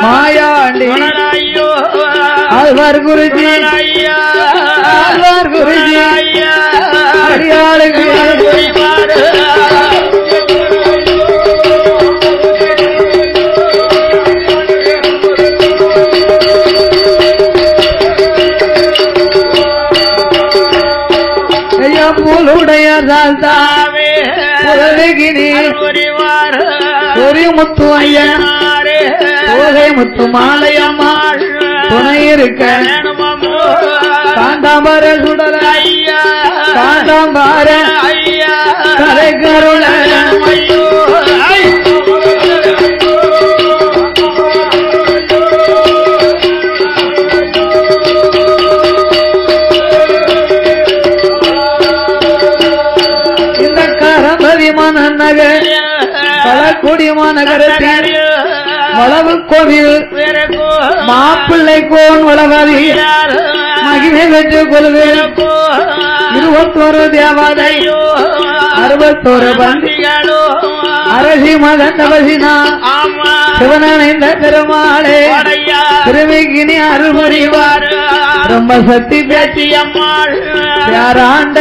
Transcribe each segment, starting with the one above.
மாயாண்டி ஆழ்வார் குருஜி ஆழ்வார் குருஜி அடியாளுக்கு பூலுடைய தாத்தாவே ஒரு முத்து ஐயன் தோகை முத்து மாலையம்மாள் துணை இருக்க காந்தாம்பர சுடல காந்தாம்பர கலை கருள நகர் பலக்குடி மாநகரத்தில் வளவு கோவில் மாப்பிள்ளை கோன் வளவதி மகிமை பெற்று கொள்வேன் 21 தேவாதை 61 பந்திகளோ அரசி மகன் தபசினா சிவனடைந்த பெருமாளே திருவிக்கினி அருள்புரிவார் ரொம்ப சக்தி பேச்சு அம்மாள் யாராண்ட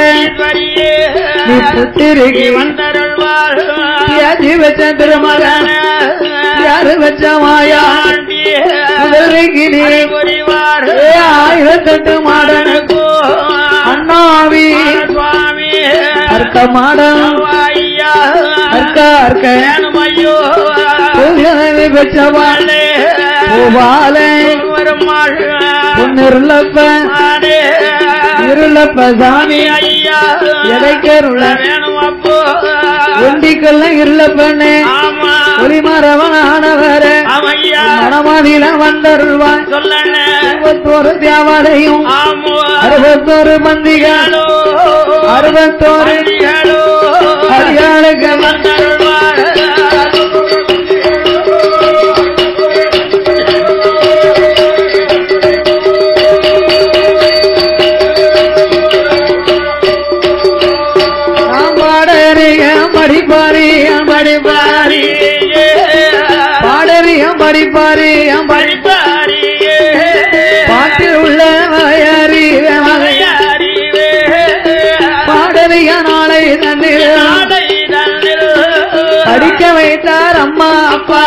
நீ புத்திரிகி வந்தருள்வார் யாதி வச்ச திருமகன் யாரு வச்ச மாயாண்டி திருவிக்கினி 1008 மாடனுக்கோ அண்ணாவி அர்க்க மாடம் அர்க்க அர்க்க பெற்றவாளே பூபாலே பொன்னிருளப்ப இருளப்ப சாமி எதைக்கருள ஒண்டிக்கல்ல இருளப்பண்ணே ஒளிமரவனானவர மனமதில வந்தருள்வான் 21 தேவாலையும் 61 பந்திகளோ 61 அடியாளுக்கு வந்தருள்வார் பாட்டில் உள்ள பாடறிய நாளை தன்னில் படிக்க வைத்தார் அம்மா அப்பா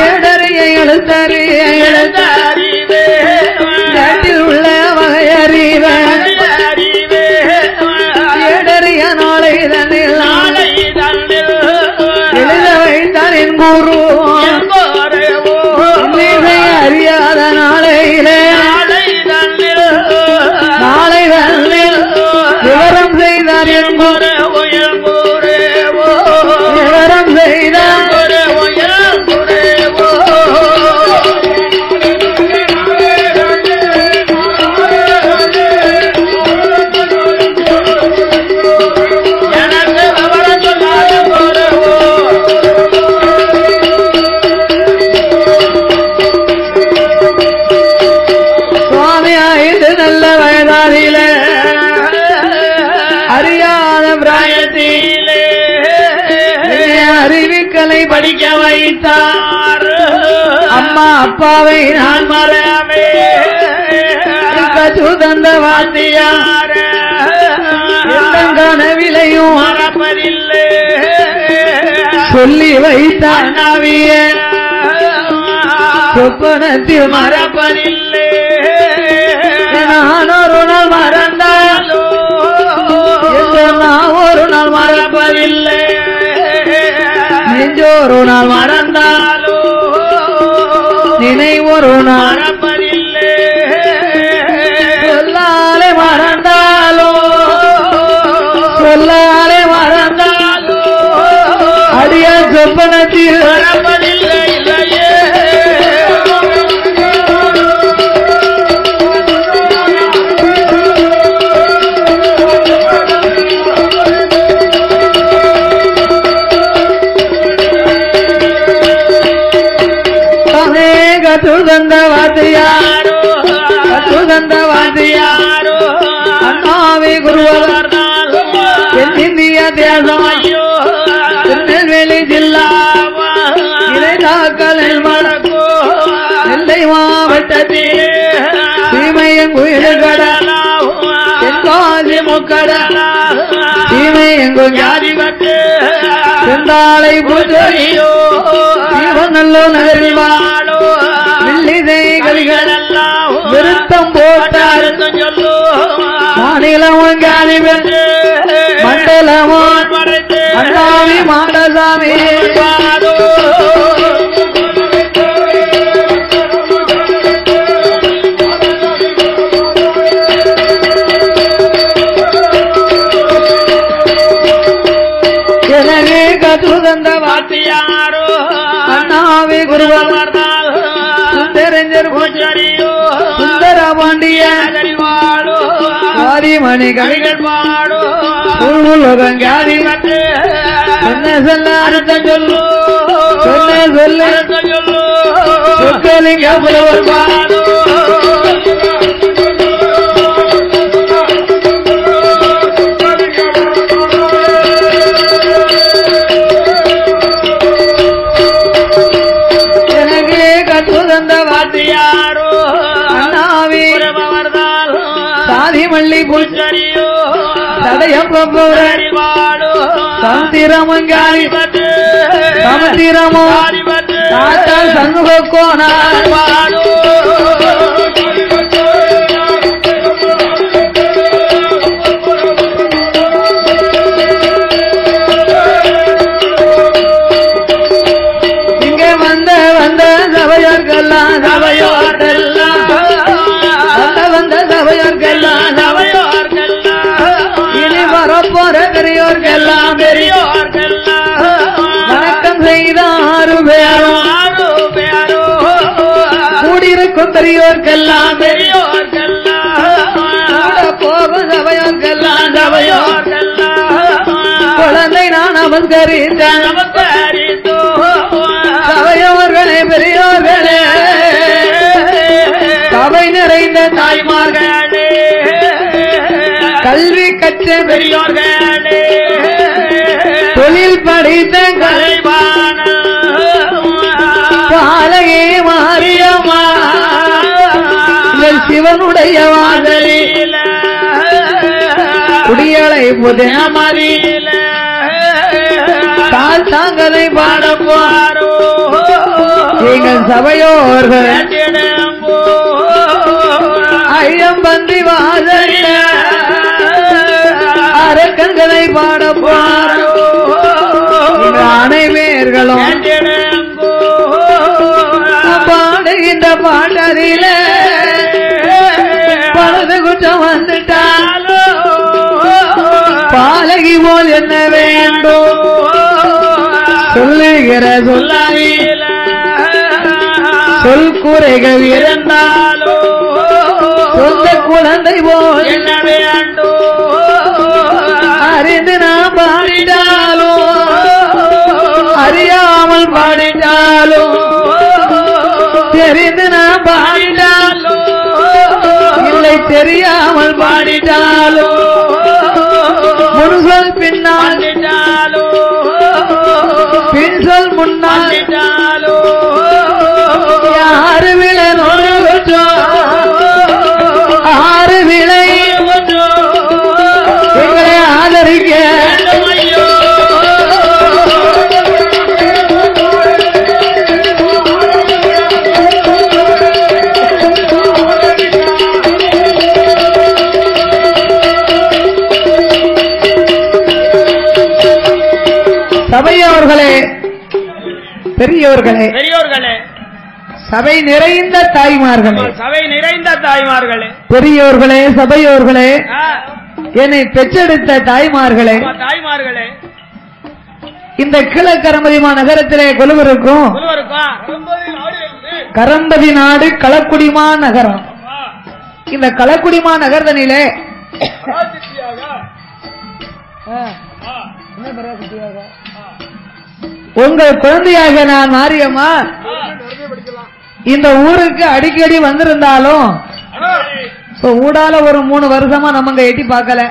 ஏடறிய எழுத்தறிய எழுத்தாரில் உள்ள வகையறிவ ஏடறிய நாளை தன்னில் எழுத வைத்தார் என் குரு அறியாத நாளையிலே நாளை தன்னில் விவரம் செய்தார் என் விவரம் செய்தார் அறிவிக்கலை படிக்க வைத்தார் அம்மா அப்பாவை நான் மறவே சுதந்த வாத்தியார் கனவிலையும் மறப்பதில்லை சொல்லி வைத்தார் நவிய சொப்பனத்தில் மறப்பதில்லை நான் ஒரு நாள் மறந்தாலோ நான் ஒரு நாள் மறப்பதில்லை நெஞ்சோரு நாள் மறந்தாலோ நினைவொரு நாள் மறப்பதில்லை சொல்லாலே மறந்தாலோ சொல்லாலே மறந்தாலோ அடிய சொப்பனத்தில் மறப்பதில்லை சுகந்தவாதியாரோ அண்ணாவே குருவர் தென்னிந்திய தேசம் திருநெல்வேலி ஜில்லா முக்கடலா தீமை எங்கும் ஜாதி பட்டு செந்தாளை பூஜையோ நல்லோ நகரில் வாழோ வில்லிதை கலிகளெல்லாம் விருத்தம் போட்டார் சொல்லு மாநிலமும் ஜாதி பெற்று மண்டலமோ அண்ணாவி மாடசாமி எனவே கதுதந்த வாத்தியாரோ அண்ணாவி குருவர் சுந்தரஞ்சர் பூஜாரியோ சுந்தர பாண்டிய ஆதிமணி கவிகள் பாடோ உலகம் ஜாதி சொன்ன சொல்ல அர்த்தம் சொல்லு சொன்ன சொல்ல சொல்லு சொற்கலிங்க புலவர் பாடோ வாத்தியாரோ அண்ணாவி சாதி மல்லி பூச்சரியோ தடயம் வாழோ சந்திரமங்காரி சமுத்திரமோ தாத்தா சண்முக கோணார் வாழோ இனி வரப்போற பெரியோர்கெல்லாம் வணக்கம் செய்த 6 பேரோ கூடியிருக்கும் பெரியோர்கெல்லாம் போகும் சபையோர்கெல்லாம் குழந்தை நான் நமஸ்கரித்தேன் சபையோர்களே பெரியோர்களே சபை நிறைந்த தாய்மார்களே கல்வி கற்ற பெரியோர்களே தொழில் படித்த கலைவான பாலகே மாரியம்மா சிவனுடைய வாசலில் குடியலை புதனமரியில தாங்களை பாடப்பாரோ எங்கள் சபையோர்கள் ஐயம்பன்றி வாசலில அரக்கன்களை பாடப்பாரோ அனைவர்களும் பாடுகின்ற பாட்டதில பலது குற்றம் வந்துட்டாலோ பாலகி போல் என்ன வேண்டும் சொல்லுகிற சொல்லாவில சொல் குறைகள் இருந்தாலோ சொந்த குழந்தை போல் என்ன வேண்டும் அறிந்து நாம் பாடிட்டாலோ அறியாமல் பாடிட்டாலோ தெரிந்து நாம் பாடிட்டாலோ இல்லை தெரியாமல் பாடிட்டாலோ முன்சொல் பின்னால் பின் சொல் முன்னால் யாரு விளை நோற்றோ 6 விளை எங்களை ஆதரிக்க சபையோர்களே பெரியோர்களே சபை நிறைந்த தாய்மார்களே பெரியோர்களே சபையோர்களே என்னை பெற்றெடுத்த தாய்மார்களே இந்த கிழக்கரம்பதிமா நகரத்திலே கொலுவருக்கும் கரம்பதி நாடு களக்குடிமா நகரம். இந்த களக்குடிமா நகரதனிலே உங்கள் குழந்தையாக நான் மாரியம்மா இந்த ஊருக்கு அடிக்கடி வந்திருந்தாலும் ஊடால ஒரு 3 வருஷமா நம்ம எட்டி பார்க்கல.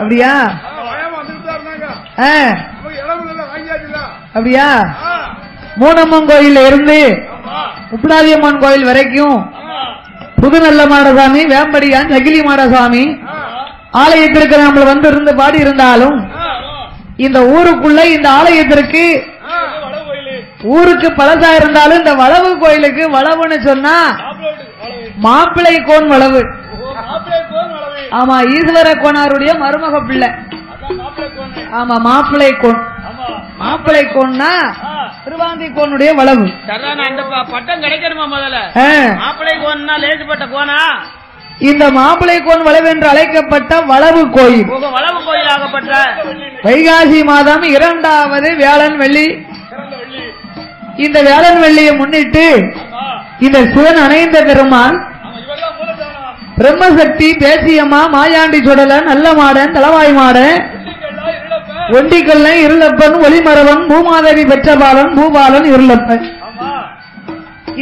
அப்படியா? அப்படியா? மூணம்மன் கோயில் இருந்து உப்பலாதியம்மன் கோயில் வரைக்கும் புது நல்ல மாடசாமி, வேம்படியான், சகிலி மாடசாமி ஆலயத்திற்கு நம்ம வந்து இருந்து பாடி இருந்தாலும் இந்த ஊருக்குள்ள இந்த ஆலயத்திற்கு ஊருக்கு பழசா இருந்தாலும் இந்த வளவு கோயிலுக்கு வளவுன்னு சொன்னா மாப்பிள்ளை கோன் வளவு. ஆமா, ஈஸ்வர கோனாருடைய மருமக பிள்ளை. ஆமா, மாப்பிள்ளை கோன். மாப்பிள்ளை கோன்னா திருவாந்தி கோனுடைய வளவு. அந்த பட்டம் கிடைக்கணுமா முதல்ல? மாப்பிள்ளை கோன்னா லேசுப்பட்ட கோனா? இந்த மாப்பிள்ளை கோன் வளவு என்று அழைக்கப்பட்ட வளவு கோயில். வளவு கோயிலாகப்பட்ட வைகாசி மாதம் 2வது வியாழன் வெள்ளி. இந்த வியாழன் வெள்ளியை முன்னிட்டு இந்த சிவன் அணைந்த பெருமான் பிரம்மசக்தி, பேசியம்மா, மாயாண்டி சுடலன், நல்ல மாடன், தலவாய் மாடன், ஒண்டிக்கல்ல இருளப்பன், ஒளிமரவன், பூமாதேவி பெற்றபாலன், பூபாலன், இருளப்பன்,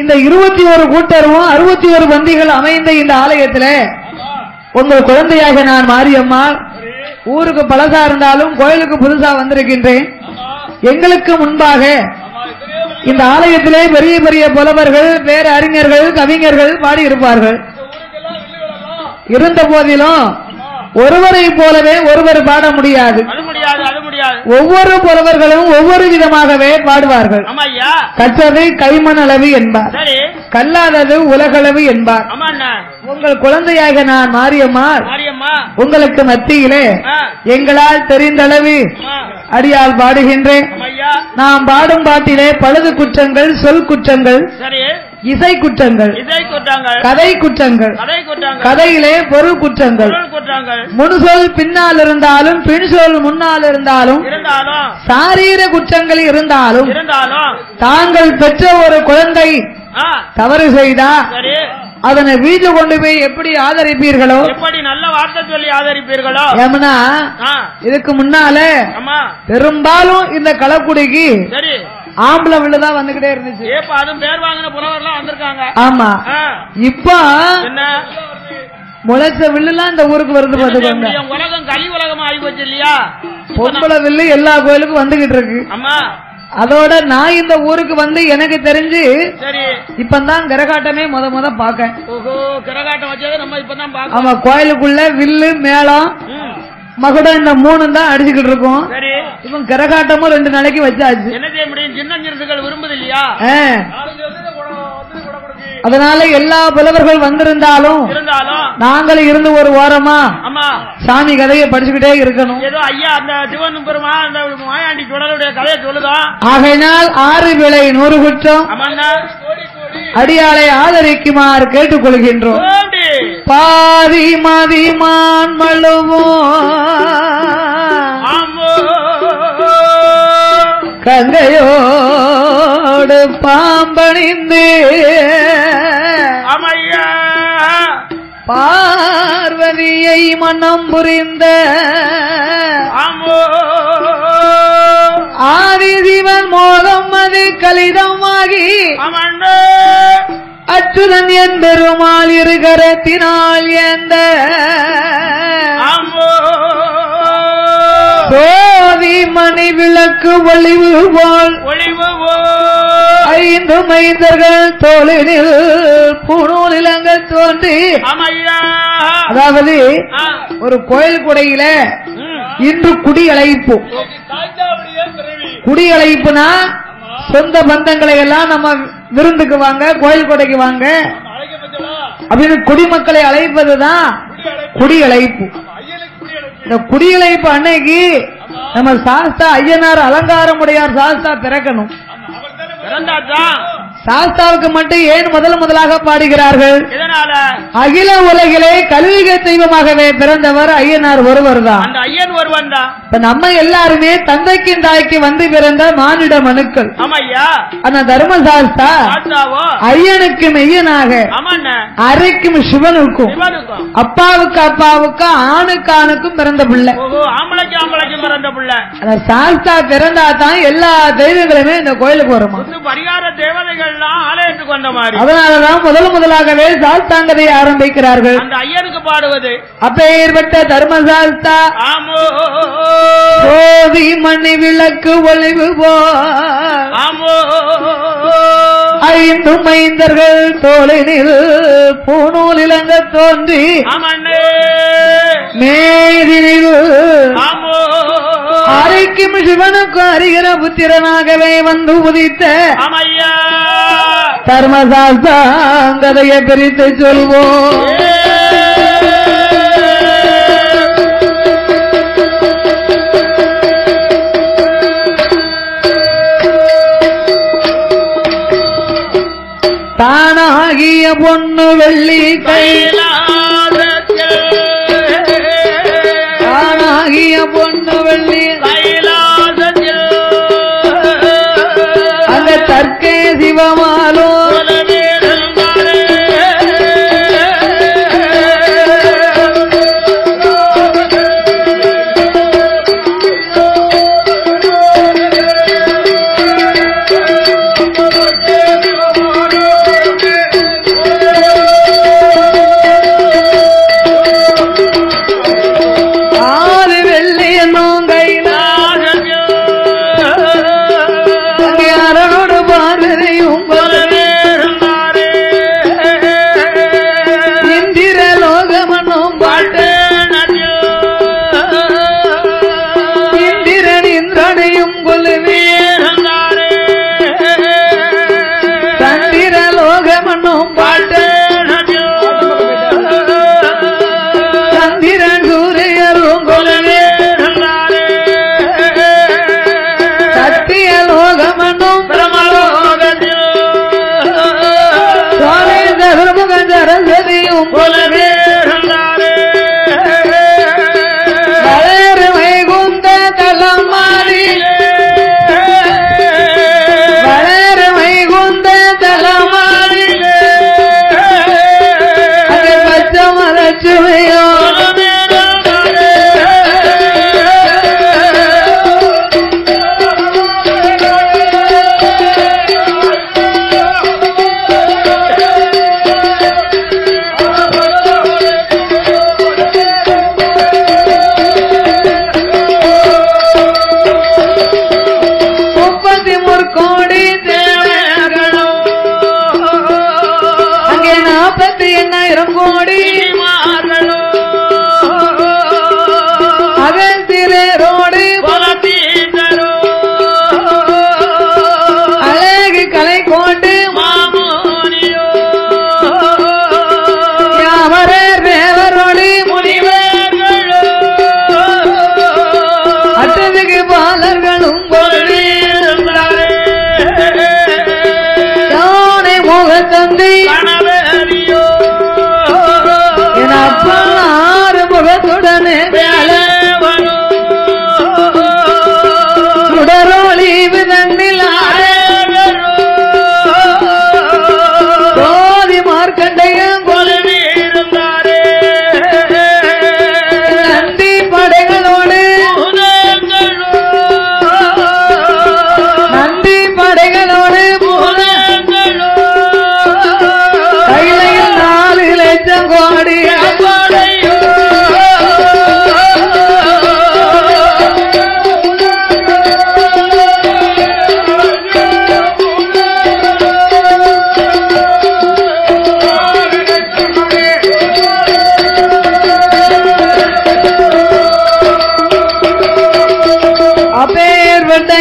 இந்த 21 கூட்டரும் 61 பந்திகள் அமைந்த இந்த ஆலயத்துல உங்கள் குழந்தையாக நான் மாரியம்மா ஊருக்கு பழசா இருந்தாலும் கோயிலுக்கு புதுசா வந்திருக்கின்றேன். எங்களுக்கு முன்பாக இந்த ஆலயத்திலே பெரிய பெரிய புலவர்கள், பேர அறிஞர்கள், கவிஞர்கள் பாடியிருப்பார்கள். இருந்த போதிலும் ஒருவரை போலவே ஒருவர் பாட முடியாது. ஒவ்வொரு புலவர்களும் ஒவ்வொரு விதமாகவே பாடுவார்கள். கற்றது கைமணளவு என்பார், கல்லாதது உலகளவு என்பார். உங்கள் குழந்தையாக நான் மாரியம்மா உங்களுக்கு மத்தியிலே எங்களால் தெரிந்தளவு அடியால் பாடுகின்றேன். நாம் பாடும் பாட்டிலே பழுது குற்றங்கள், சொல் குற்றங்கள், இசை குற்றங்கள், கதை குற்றங்கள், கதையிலே பொருள் குற்றங்கள், முன்சொல் பின்னால் இருந்தாலும் பின்சொல் முன்னால் இருந்தாலும் சாரீர குற்றங்கள் இருந்தாலும் தாங்கள் பெற்ற ஒரு குழந்தை தவறு செய்தா அதனை வீட்டில் கொண்டு போய் எப்படி ஆதரிப்பீர்களோ, எப்படி நல்ல வார்த்தை சொல்லி ஆதரிப்பீர்களோ. ஏமனா இதுக்கு முன்னால பெரும்பாலும் இந்த களக்குடிக்கு ஆம்பளை வில்லுதான் வந்துகிட்டே இருந்துச்சு. அதுவும் பேர் வாங்கின புலவர்லாம் வந்திருக்காங்க. ஆமா, இப்ப என்ன முளைச்ச வில்லுலாம் இந்த ஊருக்கு வருது. பாத்துக்கோங்க, உலகம் கலி உலகம் ஆகி போச்சு இல்லையா? பொம்பளை வில்லு எல்லா கோயிலுக்கும் வந்துகிட்டு இருக்கு. ஆமா, அதோட நான் இந்த ஊருக்கு வந்து எனக்கு தெரிஞ்சு இப்பதான் கரகாட்டமே முத பாக்க. கரகாட்டம் வச்சது நம்ம இப்பதான் பாக்க. ஆமா, கோயிலுக்குள்ள வில்லு, மேளம், மகுடம் இந்த 3 தான் அடிச்சுக்கிட்டு இருக்கோம். இப்ப கரகாட்டமும் 2 நாளைக்கு வச்சாச்சு. என்ன செய்ய முடியும், சின்ன சிறுசுகள் விரும்புது இல்லையா? அதனால எல்லா புலவர்கள் வந்திருந்தாலும் நாங்களும் இருந்து ஒரு ஓரமா சாமி கதையை படிச்சுக்கிட்டே இருக்கணும். ஏதோ ஐயா அந்த சிவன் பெருமா அந்த மாயாண்டி சுடலுடைய கதையை சொல்லுதான். ஆகையினால் 6 வேளை 100 குற்றம் அடியாளை ஆதரிக்குமாறு கேட்டுக்கொள்கின்றோம். பாதி மதிமான் மழுவோம் கங்கையோடு பாம்பணிந்து பார்வதியை மனம் புரிந்த ஆதிசிவன் மோகம் அது கலிதமாகி அச்சுதன் என் பெருமாள் இருகரத்தினால் எந்த சோதி மணி விளக்கு ஒளிவு போல் 5 மைந்தர்கள் தோளினில் புனூலிலங்க தோன்றி. அதாவது ஒரு கோயில் குடையில இன்று குடியழைப்பு. குடியழைப்புனா சொந்த பந்தங்களை எல்லாம் நம்ம விருந்துக்கு வாங்க, கோயில் கொடைக்கு வாங்க அப்படின்னு குடிமக்களை அழைப்பதுதான் குடியழைப்பு. இந்த குடியழைப்பு அன்னைக்கு நம்ம சாஸ்தா ஐயனார் அலங்காரமுடையார் சாஸ்தா பிறக்கணும். சாஸ்தாவுக்கு மட்டும் ஏன் முதலாக பாடுகிறார்கள்? அகில உலகிலே கல்விக தெய்வமாகவே பிறந்தவர் ஐயனார் ஒருவர் தான். நம்ம எல்லாருமே தந்தைக்கும் தாய்க்கு வந்து பிறந்த மானிட மனுக்கள். அந்த தர்மசாஸ்தா ஐயனுக்கு மெய்யனாக அரைக்கும் சிவனுக்கும் அப்பாவுக்கு ஆணுக்கு ஆணுக்கும் பிறந்த பிள்ளை. சாஸ்தா பிறந்தா தான் எல்லா தெய்வங்களுமே இந்த கோயிலுக்கு வருமா. அதனாலதான் முதலாகவே சாஸ்தாங்கதை ஆரம்பிக்கிறார்கள். அந்த ஐயனுக்கு பாடுவது அப்பேற்பட்ட தர்மசாஸ்தா சோதி மணி விளக்கு ஒளிவு போல் ஐந்தும் மைந்தர்கள் தோளினில் பூநூல் இளங்க தோன்றி மேதினில் அரைக்கும் சிவனுக்கு அறிகிற புத்திரனாகவே வந்து உதித்த தர்மசாஸ்திரங்கதையை பிரித்து சொல்வோம். தானாகிய பொண்ணு வெள்ளி தானாகிய பொண்ணு வெள்ளி அந்த தற்கே சிவமாலோ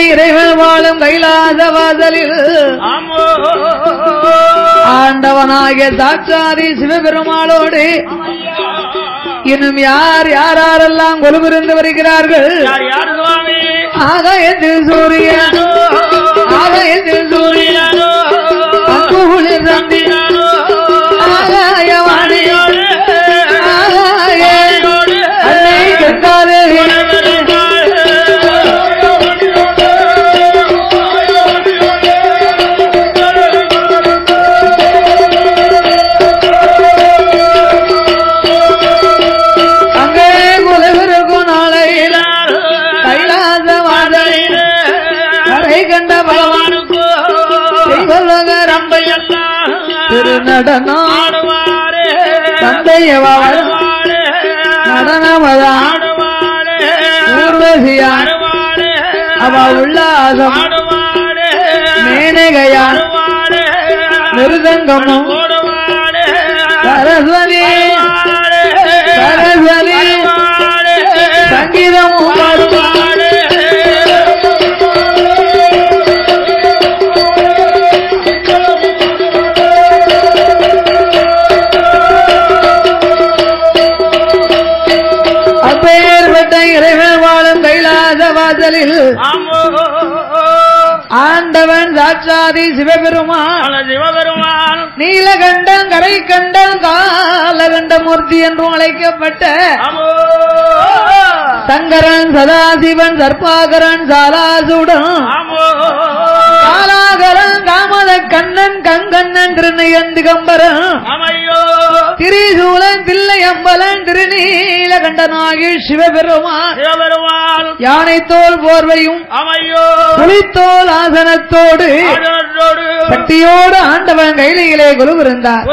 இறைவன் வாழும் கைலாச வாசலில் ஆண்டவனாகிய சாட்சாதி சிவபெருமாளோடு இன்னும் யார் யாரெல்லாம் கொலுவிருந்து வருகிறார்கள்? ஆகாயத்தில் சூரியன் ஆகாயத்தில் சூரியன் அங்குளிர் தந்தினானோ ஆகாயவாணியோடு ஆகாயோடு அன்னை கங்காதேவி நடனம் தந்தையவாள் நடனமதான் ஊர்வசியான் அவ உல்லாசம் மேனகையான் மிருதங்கமும் சரஸ்வதி சரஸ்வதி சங்கீதமும் அப்பேற்பட்ட இறைவன் வாழும் கைலாச வாசலில் ஆண்டவன் சாட்சாதி சிவபெருமான் நீலகண்டன் கரை கண்டன் காலகண்ட மூர்த்தி என்றும் அழைக்கப்பட்ட சங்கரன் சதாசிவன் சர்பாகரன் சாலாசுடன் காலாகரன் காமத கண்ணன் கங்கண்ணன் திருநயன் திகம்பரன் திரிசூலன் தில்லையம்பலன் திருநீலகண்டனாகி சிவபெருமான் யானை தோல் போர்வையும் புலித்தோல் ஆசனத்தோடு சக்தியோடு ஆண்டவன் கையிலே கொலுவிருந்தார்.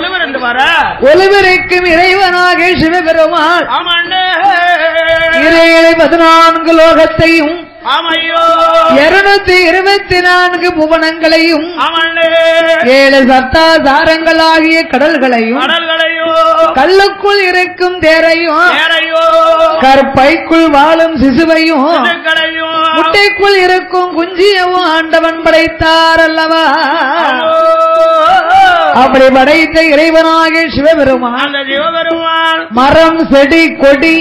கொலுவிருக்கும் இறைவனாக சிவபெருமான் 14 லோகத்தையும் 224 புவனங்களையும் 7 சப்தாசாரங்களாகிய கடல்களையும் கல்லுக்குள் இருக்கும் தேரையும் கற்பைக்குள் வாழும் சிசுவையும் முட்டைக்குள் இருக்கும் குஞ்சியவும் ஆண்டவன் படைத்தார் அல்லவா. அப்படி படைத்த இறைவனாகிய சிவபெருமான் மரம் செடி கொடி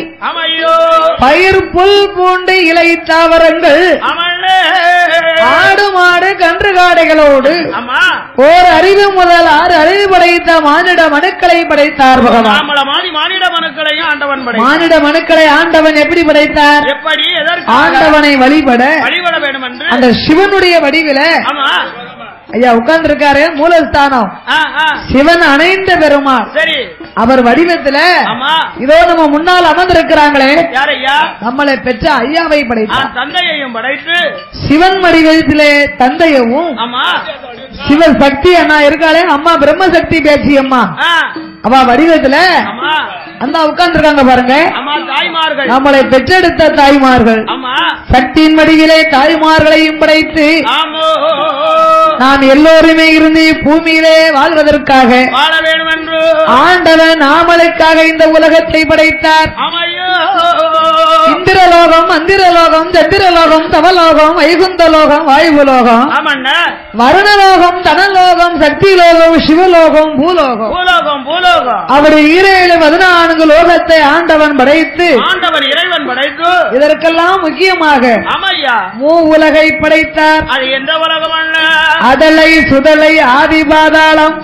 பயிர் புல் பூண்டு இலை தாவரங்கள் ஆடு மாடு கன்று காடைகளோடு ஓர் அறிவு முதல் 6 அறிவு படைத்த மானிட மனுக்களை படைத்தார் பகவான். மானிட மனுக்களை ஆண்டவன் எப்படி படைத்தார்? ஆண்டவனை வழிபட வேண்டும் என்று அந்த சிவனுடைய வடிவில ஐயா உட்கார்ந்து இருக்காரு. மூலஸ்தானம் சிவன் அணைந்த பெருமாள். அவர் வடிவத்துல இதோ நம்ம முன்னால் அமர்ந்திருக்கிறாங்களே நம்மளை பெற்ற ஐயாவை படைத்தார். தந்தையையும் படைத்து சிவன் வடிவத்திலே தந்தையவும் சிவ சக்தி அண்ணா இருக்காளே அம்மா பிரம்மசக்தி பேச்சு அம்மா அவ வடிவத்துல அந்த உட்கார்ந்து இருக்காங்க பாருங்க. நம்மளை பெற்றெடுத்த தாய்மார்கள் சக்தியின் வடிவிலே தாய்மார்களையும் படைத்து நாம் எல்லோருமே இருந்து பூமியிலே வாழ்வதற்காக வாழ வேண்டும் என்று ஆண்டவன் நாமளுக்காக இந்த உலகத்தை படைத்தார். இந்திரலோகம் மந்திரலோகம் சந்திரலோகம் தவலோகம் வைகுந்தலோகம் வாயுலோகம் வருணலோகம் தனலோகம் சக்தி லோகம் சிவலோகம் பூலோகம் அப்படி 14 லோகத்தை ஆண்டவன் படைத்து இறைவன் படைத்து இதற்கெல்லாம் முக்கியமாக உலகை படைத்தார். அது எந்த உலகம்? அதலை சுதலை ஆதி பாதாளம்.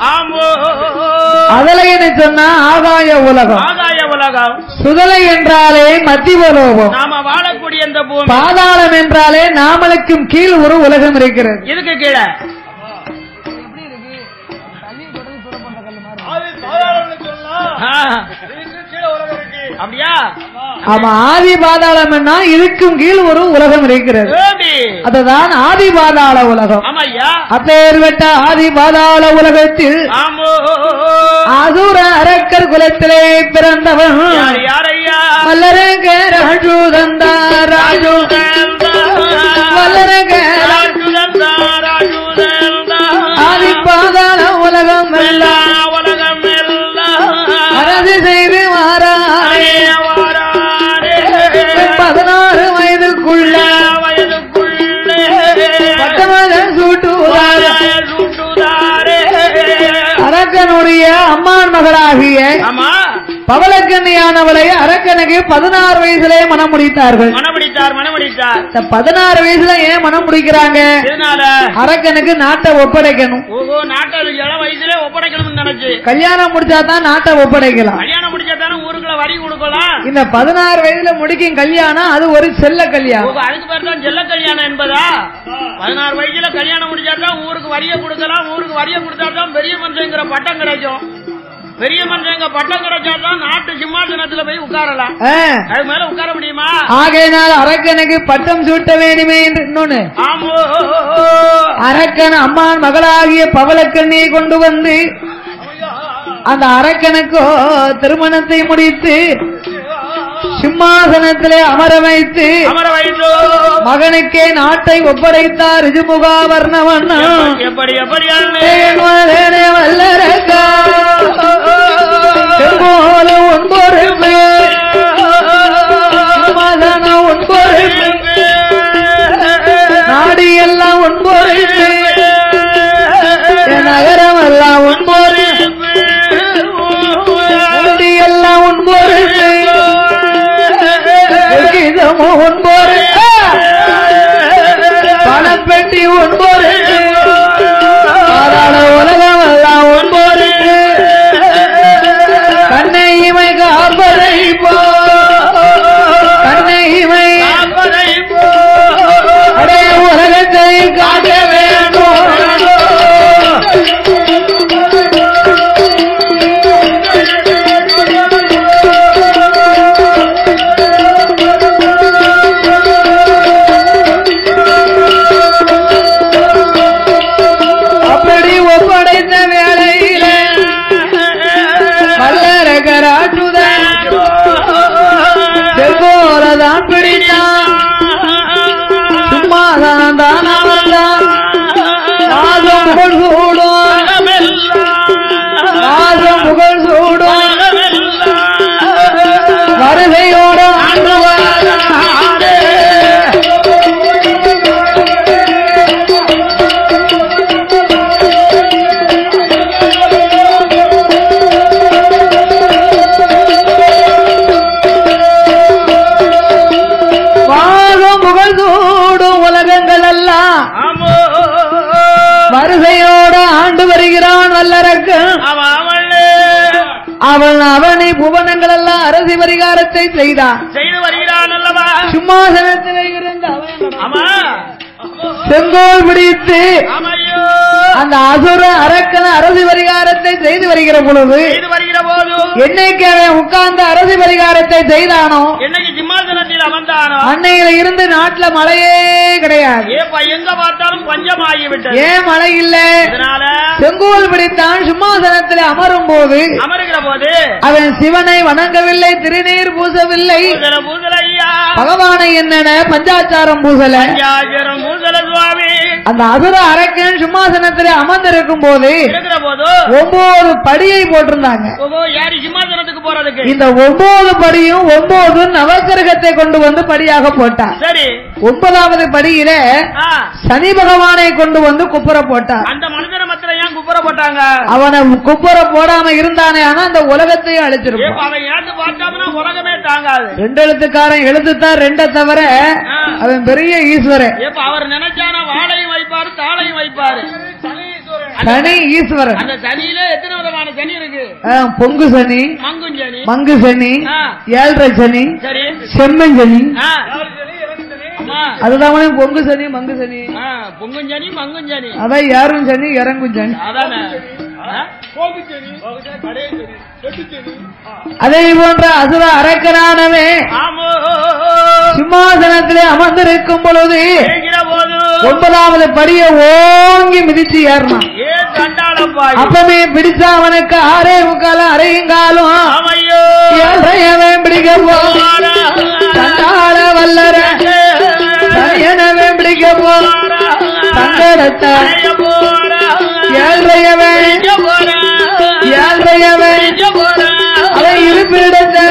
அதலை என்று சொன்னா ஆகாய உலகம். சுதலை என்றாலே மத்தியலோகம். நாம வாழக்கூடிய இந்த பூமி. பாதாளம் என்றாலே நாமளுக்கும் கீழ் ஒரு உலகம் இருக்கிறது. இதுக்கு கீழே அப்படியா? ஆமா ஆதி பாதாளம் என்ன இதுக்கும் கீழ் ஒரு உலகம் இருக்கிறது. அதுதான் ஆதி பாதாள உலகம். அப்பேற்பட்ட ஆதி பாதாள உலகத்தில் அசுர அரக்கர் குலத்திலே பிறந்தவன் வல்லரக ராஜு தந்தார். ராஜு வல்லரக ஆதி பாதாள உலகம் எல்லாம் அரசு செய்து மாறாரே 16 வயதுக்குள்ள பட்டமகன் சூட்டுவாரே. அரக்கனுடைய அம்மான் மகளாகிய பவளக்கன்னியானவளை அரக்கனுக்கு 16 வயசுலே மனம் முடித்தார்கள். 16 வயசுல ஏன் மனம் முடிக்கிறாங்க? அரக்கனுக்கு நாட்டை ஒப்படைக்கணும். கல்யாணம் முடிச்சாதான் நாட்டை ஒப்படைக்கலாம். வரி கொடுக்கலாம். இந்த 16 வயதுல முடிக்கும் கல்யாணம் அது ஒரு செல்ல கல்யாணம். அதுக்கு பேர் தான் செல்ல கல்யாணம் என்பதா? 16 வயசுல கல்யாணம் முடிச்சாதான் ஊருக்கு வரிய கொடுக்கலாம். ஊருக்கு வரிய கொடுத்தாதான் பெரிய மனுஷங்கிற பட்டம் கிடைக்கும். பெரிய மனுஷங்க பட்டம் கிடைச்சாதான் நாட்டு சிம்மாசனத்துல போய் உட்காரலாம். அது மேல உட்கார முடியுமா? ஆகையினால் அரக்கனுக்கு பட்டம் சூட்ட வேண்டுமே என்று இன்னொன்னு அரக்கன் அம்மான் மகளாகிய பவளக்கண்ணியை கொண்டு வந்து அந்த அரக்கனுக்கோ திருமணத்தை முடித்து சிம்மாசனத்திலே அமர வைத்து மகனுக்கே நாட்டை ஒப்படைத்தார் ரிஜுமுகாவர்ணவண்ணா. எப்படி எப்படி வல்லரக்கா செங்கோல ஒன்பொருப்பு சிம்மாசனம் ஒன்பொருப்பு நாடு எல்லாம் ஒன்பொருப்பு நகரம் எல்லாம் ஒன்பொருப்பு முடி எல்லாம் ஒன்பொருப்பு ஒன்பொருப்பு பணப்பெட்டி ஒன்பொருப்பு உலகம் எல்லாம் ஒன்பொருப்பு கண்ணை இமை காப்பதை போ கண்ணை இமை அடைய உலகத்தை காட்ட வேண்டும். அப்படி ஒப்படைத்த வேளையில வல்லரகராட்டுதான் செங்கோலதான் பிடித்தான். சும்மாதான் தான் அவன்தான் ராஜம் புகழ் சூடும் ராஜம் புகழ் சூடும் வருகையோடு வருகையோடு ஆண்டு வருகிறான் வல்லரக்கு. அவன் அவனை புவனங்கள் எல்லாம் அரசி பரிகாரத்தை செய்தான் செய்து வருகிறான் அல்லவா. சிம்மாசனத்திலே இருந்த செங்கோல் பிடித்து அந்த அசுர அரக்கன அரசி பரிகாரத்தை செய்து வருகிற பொழுது என்னைக்கு அவன் உட்கார்ந்து அரசி பரிகாரத்தை செய்தானோ என்னைக்கு சிம்மாசனத்தில் அமர்ந்தானோ அன்னையில இருந்து நாட்டுல மழையே கிடையாது. எங்க பார்த்தாலும் பஞ்சமாகிவிட்டது. ஏன் மழை இல்ல? செங்கோல் பிடித்தான். சிம்மாசனத்தில் அமரும் போது அமருகிற போது அவன் சிவனை வணங்கவில்லை, திருநீர் பூசவில்லை, பகவானை என்னென்ன பஞ்சாச்சாரம் பூசல. அந்த அசுர அரக்கன் சிம்மாசனத்திலே அமர்ந்திருக்கும் போது 9 படியை போட்டிருந்தாங்க. சிம்மாசனத்துக்கு போறதுக்கு இந்த 9 படியும் 9 நவக்கிரகத்தை கொண்டு வந்து படியாக போட்டான். சரி, 9வது படியில சனி பகவானை கொண்டு வந்து குப்புற போட்டான். அந்த மனிதனை மாத்திரம் ஏன் குப்புற போட்டாங்க? அவனை குப்புற போடாம இருந்தானே ஆனா அந்த உலகத்தையும் அழிச்சிருப்பான். உலகமே தாங்காது. 2 எழுத்துக்காரன் எழுத்துத்தான் 2 தவிர அவன் பெரிய ஈஸ்வரன். அவர் நினைச்சானா வாழையும் வைப்பாரு, தாளையும் வைப்பாரு. சனி ஈஸ்வரன். அந்த சனியில எத்தனை விதமான சனி இருக்கு? பொங்கு சனி, மங்குஞ்சனி, மங்கு சனி, ஏழரை சனி, செம்மன் சனி. அதுதான் பொங்கு சனி, மங்கு சனி, பொங்குஞ்சனி, மங்குஞ்சனி. அதான் யாரும் சனி, இறங்கும் சனி. அதே போன்ற அசுர அரக்கனானவே சிம்மாசனத்திலே அமர்ந்திருக்கும் பொழுது 9வது படியை ஓங்கி மிதிச்சு ஏறினான். அப்பவே பிடிச்சா அவனுக்கு 6.25 அரையுங்காலும் ஏழையவே பிடிக்க போற சண்டாள வல்லர சரியனவே பிடிக்க போற சங்கடத்தை ஏழையவே ஏழையவே அதை இருப்பிடத்தை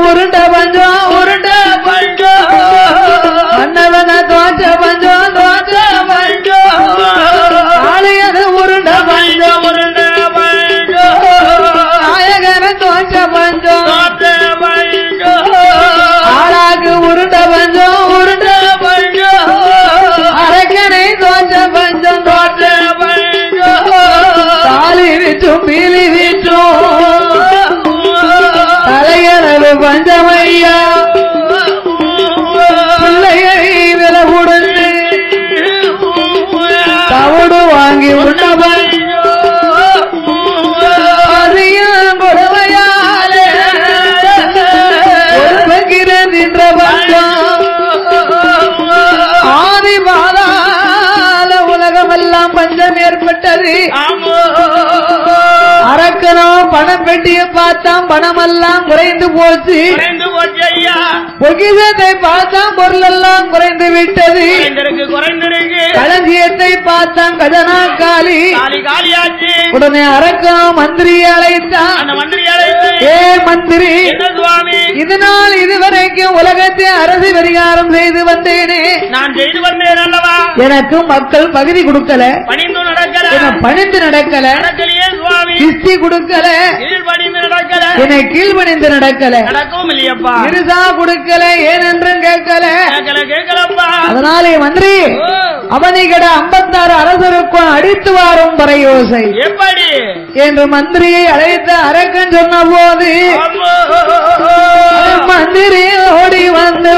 உருண்ட பஞ்சம் உருண்ட பஞ்சம் விட்டது. அரக்கனும் பணம் பெட்டிய பார்த்தான், பணமெல்லாம் குறைந்து போச்சு. பொக்கிஷத்தை பார்த்தான், பொருள் எல்லாம் குறைந்து விட்டது. களஞ்சியத்தை பார்த்தான், கஜனா காலி. உடனே அரக்கனும் மந்திரியை அழைத்தான். ஏ மந்திரி, இதனால் இதுவரைக்கும் உலகத்தை அரசு பரிகாரம் செய்து வந்தேனே, நான் செய்து வந்தேன் அல்லவா? எனக்கு மக்கள் பகுதி கொடுக்கல, பணிந்து நடக்கல, கிஸ்தி கொடுக்கல, என்னை கீழ்பணிந்து நடக்கல, இருசா கொடுக்கல, ஏனென்றும் கேட்கல. அதனாலே மந்திரி, அவனிகட 56 அரசருக்கும் அடித்து வாரும் பறையோசை எப்படி என்று மந்திரியை அழைத்த அரக்கன் சொன்ன போது மந்திரி ஓடி வந்து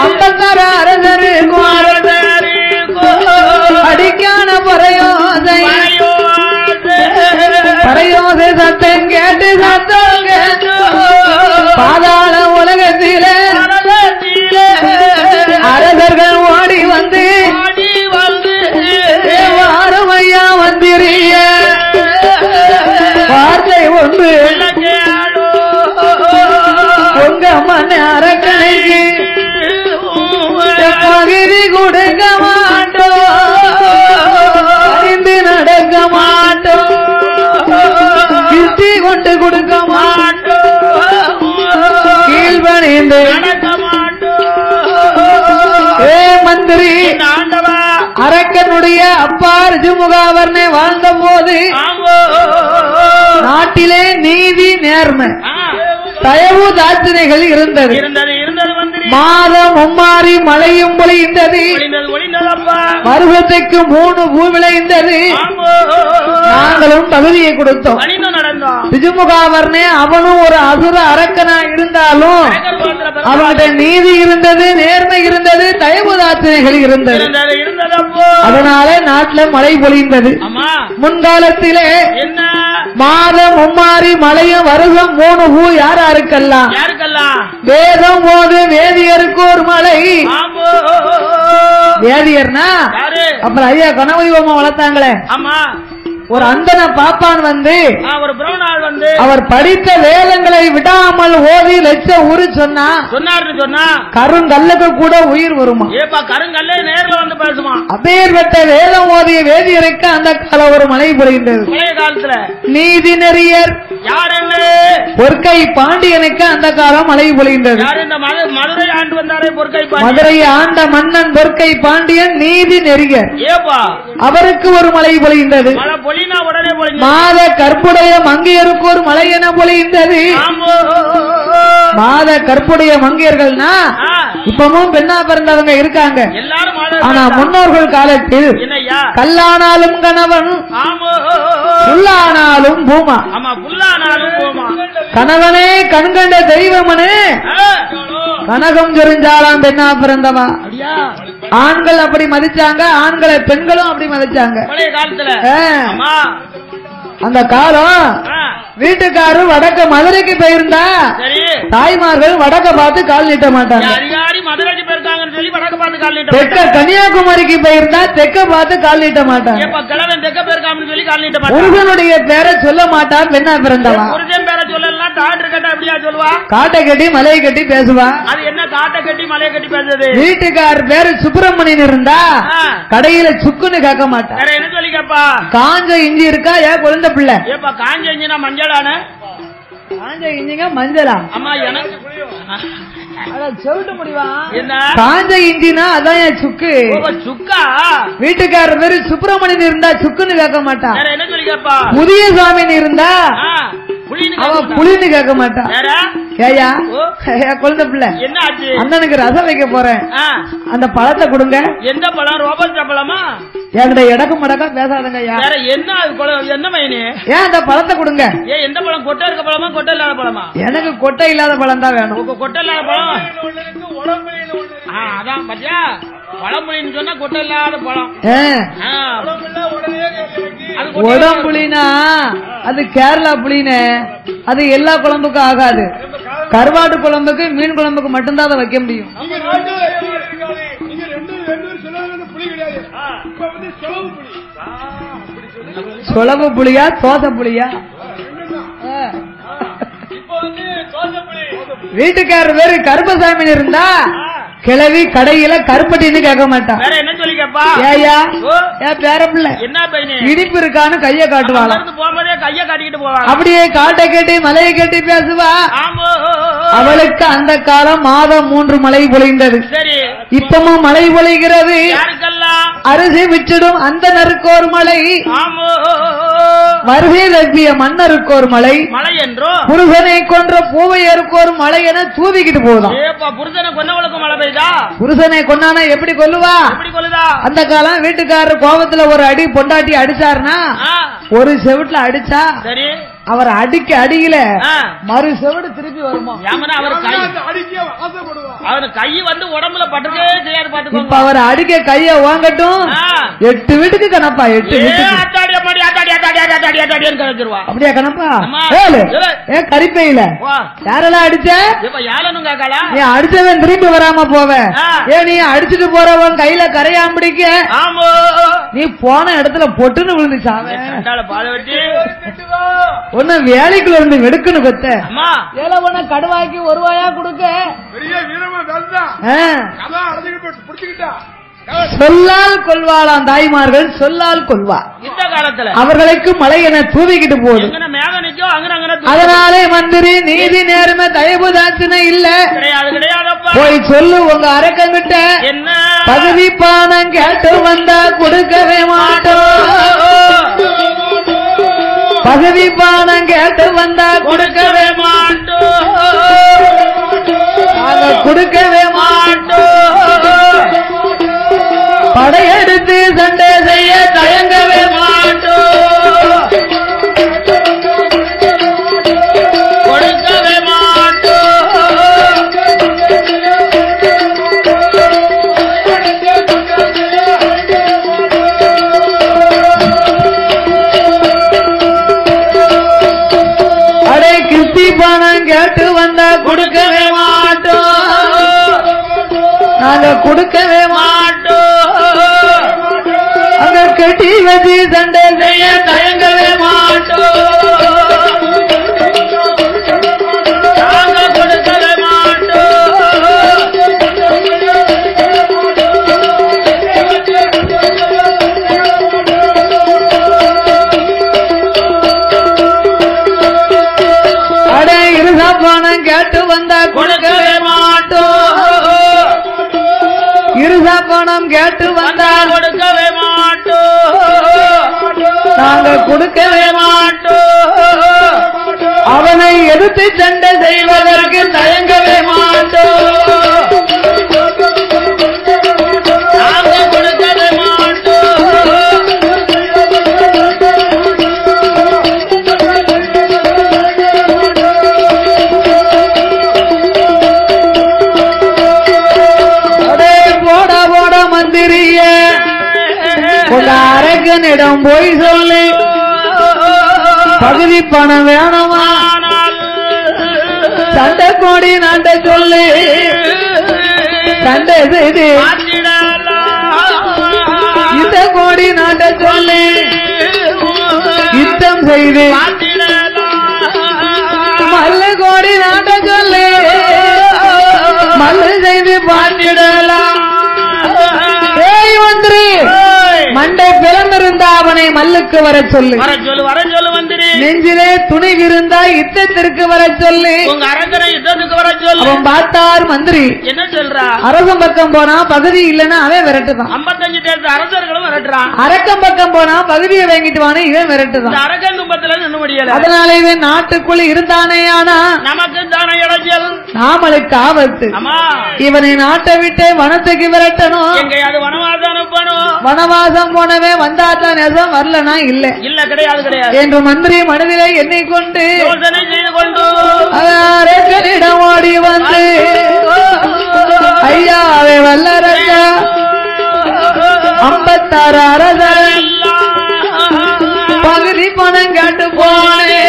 56 அரசருக்கும் அடிக்கான பறையோசை சத்தம் கேட்டு சத்தம் கேட்டு பாதாள உலகத்திலே அரசர்கள் ஓடி வந்து வாருமையா வந்திரிய வார்த்தை ஒன்று உங்க மன அரக்கனைக்கு பகுதி கொடுக்க மாட்டோம், அறிந்து நடக்க மாட்டோம், கிஸ்தி கொண்டு கொடுக்க மாட்டோம், கீழ்பணிந்து மந்திரி. அரக்கனுடைய அப்பா ரிஜுமுகாவர்ணே வாழ்ந்த போது நாட்டிலே நீதி நேர்மை தயவு தாட்சணைகள் இருந்தது. மாதம் மும்மாறி மழையும் பொழிந்தது, வருஷத்துக்கு 3 பூ விளைந்தது. நாங்களும் பகுதியை கொடுத்தோம். ரிஜுமுகாவர்ணே அவனும் ஒரு அசுர அரக்கனா இருந்தாலும் அவனுடைய நீதி இருந்தது, நேர்மை இருந்தது, தயவு தாட்சணைகள் இருந்தது. அதனால நாட்டில் மழை பொழிந்தது. முன்காலத்திலே மாதம் மும்மாறி மழையும் வருஷம் 3 பூ யாருக்கெல்லாம் வேதம் போது வேதியருக்கு ஒரு மலை. வேதியர்னா அப்புறம் ஐயா கணபதி பொம்மை வளர்த்தாங்களே, ஒரு அந்தன பாப்பான் வந்து அவர் படித்த வேதங்களை விடாமல் ஓதி லட்ச ஊரு சொன்னா கருங்கல்லுக்கு கூட உயிர் வருமா? அப்பேற்பட்ட வேதம் ஓதிய வேதியருக்கு அந்த கால ஒரு மழை பொழிந்தது. நீதி நெறியர் பொற்கை பாண்டியனுக்கு அந்த காலம் மழை பொழிந்தது. மதுரை ஆண்ட மன்னன் பொற்கை பாண்டியன் நீதி நெறியர், அவருக்கு ஒரு மழை பொழிந்தது. மாத கற்புடைய மங்கையருக்கு ஒரு மழை என பொழிந்தது. மாத கற்புடைய மங்கையர்கள்னா இப்பவும் பெண்ணா பிறந்தவங்க இருக்காங்க. ஆனா முன்னோர்கள் காலத்தில் கல்லானாலும் கணவன், புல்லானாலும் பூமா. கணவனே கண்கண்ட தெய்வமனே கனகம் சொரிஞ்சாலாம் பெண்ணா பிறந்தவா. ஆண்கள் அப்படி மதிச்சாங்க, ஆண்களை பெண்களும் அப்படி மதிச்சாங்க. அந்த காலம் வீட்டுக்காரர் வடக்க மதுரைக்கு போயிருந்தா தாய்மார்கள் வடக்க பார்த்து கால் நீட்ட மாட்டாங்க. தெற்க கன்னியாகுமரிக்கு போயிருந்தா தெற்க பார்த்து கால் நீட்ட மாட்டாங்க. புருஷனுடைய பேரை சொல்ல மாட்டார் பெண்ணா பிறந்தவா. காட்டை கட்டி மலையை கட்டி பேசுவா. வீட்டுக்காரர் பேரு சுப்பிரமணியன் இருந்தா கடையில சுக்குன்னு கேட்க மாட்டார். காஞ்ச இஞ்சி இருக்கா ஏன் குழந்தை பிள்ளை? காஞ்ச இஞ்சினா மஞ்சளான காஞ்ச இஞ்சிங்க மஞ்சளா? அம்மா எனக்கு சொல்லிட்டு முடிவா. காஞ்ச இஞ்சினா அதான் என் சுக்கு. சுக்கா? வீட்டுக்காரர் பேரு சுப்பிரமணியன் இருந்தா சுக்குன்னு கேட்க மாட்டான். புதிய சாமின்னு இருந்தா அவன் புளின்னு கேட்க மாட்டான். ஏயா குழந்தை பிள்ளை அண்ணனுக்கு ரசம் வைக்க போறேன், அந்த பழத்தை கொடுங்க. எந்த பழம்? ரோபஸ்டா பழமா? என்கிட்ட எடக்கு மடக்கா பேசாதங்க. என்ன ஏன் அந்த பழத்தை கொடுங்க. எந்த பழம்? கொட்டை இருக்க பழமா கொட்டை இல்லாத பழமா? எனக்கு கொட்டை இல்லாத பழம் தான் வேணும். கொட்டை இல்லாத பழம் அதான் பாத்தியா, பழம்புலின்னு சொன்னா கொட்டை இல்லாத பழம். உடம்புலினா அது கேரளா புளின்னு, அது எல்லா குழம்புக்கும் ஆகாது. கருவாடு குழம்புக்கு மீன் குழம்புக்கு மட்டும்தான் அதை வைக்க முடியும். சொலவு புளியா தோசை புளியா? வீட்டுக்காரர் பேரு கருப்பசாமி இருந்தா கிளவி கடையில கருப்பட்டின்னு கேட்க மாட்டான். என்ன சொல்லி கேப்பா? ஏயா பேர பிள்ளை என்ன பையனே இனிப்பு இருக்கான்னு கைய காட்டுவாங்க. போகும்போதே கைய காட்டிக்கிட்டு போவாங்க. அப்படியே காட்டை கேட்டி மலையை கேட்டி பேசுவா. அவளுக்கு அந்த காலம் மாதம் 3 மழை பொழிந்தது. சரி, இப்பமும் மழை பொழிகிறது. அரிசி விச்சிடும் அந்த நறுக்கோர் மழை, வருகை தப்பிய மன்னருக்கு ஒரு மழை, மழை என்றோ புருஷனை கொன்ற பூவையருக்கு ஒரு மழை என தூவிக்கிட்டு போதும். புருஷனை கொன்னவளுக்கு மழை பெய்தா? புருஷனை கொண்டானா எப்படி கொல்லுவா? அந்த காலம் வீட்டுக்காரர் கோபத்துல ஒரு அடி பொண்டாட்டி அடிச்சாருன்னா ஒரு செவிட்டுல அடிச்சா சரி, அவர் அடிக்க அடியில மறு செவிடு திருப்பி வருமா? அவர் கை வந்து உடம்புல பட்டுக்கே செய்யாது. பாத்துக்கோ, இப்ப அவர் அடிக்க கைய வாங்கட்டும் 8 வீட்டுக்கு கணப்பா. 8 வீட்டுக்கு அப்படியா கணப்பா? கரிப்பையில யாரெல்லாம் அடிச்ச? நீ அடிச்சவன் திரும்பி வராம போவ. ஏன் நீ அடிச்சுட்டு போறவன் கையில கரையாம பிடிக்க நீ போன இடத்துல பொட்டுன்னு விழுந்துச்சாவ. ஒன்னு வேலைக்குள்ள இருந்து வெடுக்குன்னு கொத்த ஏல ஒண்ணு கடுவாய்க்கு 1 ரூபாயா கொடுக்க சொல்லால் கொள்வாளாம் தாய்மார்கள், சொல்லால் கொள்வா. இந்த காலத்துல அவர்களுக்கு மழை என தூவிக்கிட்டு போகுது. அதனாலே மந்திரி நீதி நேர்மை தயவு தாட்சிணை இல்ல போய் சொல்லு உங்க அரக்கங்கிட்ட. பதவி பானம் கேட்டு வந்தா கொடுக்கவே மாட்டோம். பதவி பானம் கேட்டு வந்தா கொடுக்கவே மாட்டோம். கொடுக்கவே மாட்டோம். படையெடுத்து சண்டை செய்ய தயங்கவே மாட்டோம். கொடுக்கவே மாட்டோம். அடே கிருத்தி பணம் கேட்டு வந்தா கொடுக்கவே மாட்டோம். நாங்க கொடுக்கவே மாட்டோம். அங்க கட்டி வச்சு சண்டை செய்ய தயங்கவே மாட்டோம். நாங்க கொடுக்கவே மாட்டோம். அடே இருசா பணம் கேட்டு வந்தா கொடுக்கவே மாட்டோம். இருசா பணம் கேட்டு வந்தா கொடுக்கவே மாட்டோம். நாங்க கொடுக்கவே மாட்டோம். அவனை எடுத்து சண்டை செய்வதற்கு தயங்கவே மாட்டோம். நாங்க கொடுக்கவே மாட்டோம். அரக்கனிடம் போய் சொல்லி பகுதி பணம் வேணுமா சண்டை கோடி நாண்ட சொல்லி சண்டை செய்து இந்த கோடி நாண்ட சொல்லி யுத்தம் செய்து மல்லு கோடி நாண்ட சொல்லி மல்லு செய்து பாட்டிடலாம். மண்டை பிளந்திருந்தா அவனை மல்லுக்கு வர சொல்லு. நெஞ்சிலே துணிவிருந்தா யுத்தத்திற்கு வர சொல்லு. அவன் பார்த்தார் மந்திரி என்ன சொல்றா? அரசம் பக்கம் போனா பகுதி இல்லன்னா அவன் விரட்டுதான். 55 அரசர்களும் விரட்டுறான். அரக்கம் பக்கம் போனா பகுதியை வாங்கிட்டு வானே இவன் விரட்டுதான். அரக்கம் துன்பத்துல நின்னு முடியல. அதனால இவன் நாட்டுக்குள் இருந்தானே ஆனா நமக்கு தானே இடைஞ்சல், நாமளுக்கு ஆபத்து. இவனை நாட்டை விட்டு வனத்துக்கு விரட்டணும். எங்கேயாவது வனவாசம் அனுப்பணும். வனவாசம் போனவே வந்தாத்தான் நெசம், வரலனா இல்ல இல்ல கிடையாது கிடையாது என்று மந்திரி மனதிலே எண்ணிக்கொண்டு யோசனை செய்து கொண்டு அரசனிடம் ஓடி வந்து ஐயாவே வல்லரசா 56 அரசர் பகுதி பணம் கேட்டு போனே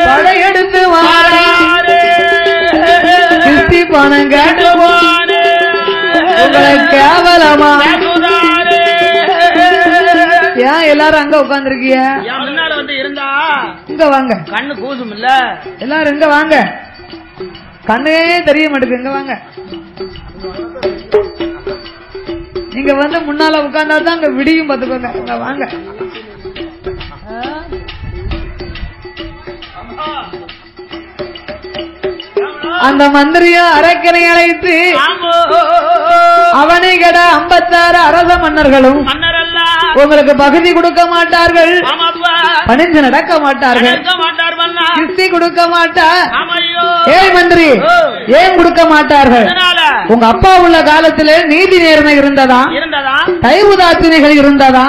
படையெடுத்து வாரே கிருத்தி பணம் கேட்டு போனே உங்களை கேவலமா ஏன் எல்லாரும் அங்க உட்கார்ந்துருக்கிய? முன்னால வந்து இருந்தா இங்க வாங்க. கண்ணு கூசும் இல்ல. எல்லாரும் இங்க வாங்க. கண்ணே தெரிய மாட்டேங்குது. இங்க வாங்க. நீங்க வந்து முன்னால உட்கார்ந்தாதான் அங்க விடியும் பாத்துக்கோங்க. இங்க வாங்க. அந்த மந்திரியா அரக்கனை அழைத்து அவனை கட 56 அரச மன்னர்களும் உங்களுக்கு பகுதி கொடுக்க மாட்டார்கள், பணிஞ்சு நடக்க மாட்டார்கள், கிஸ்தி கொடுக்க மாட்டார். ஏய் மந்திரி, ஏன் கொடுக்க மாட்டார்கள்? உங்க அப்பா உள்ள காலத்திலே நீதி நேர்மை இருந்ததா? கைவுதாத்தினைகள் இருந்ததா?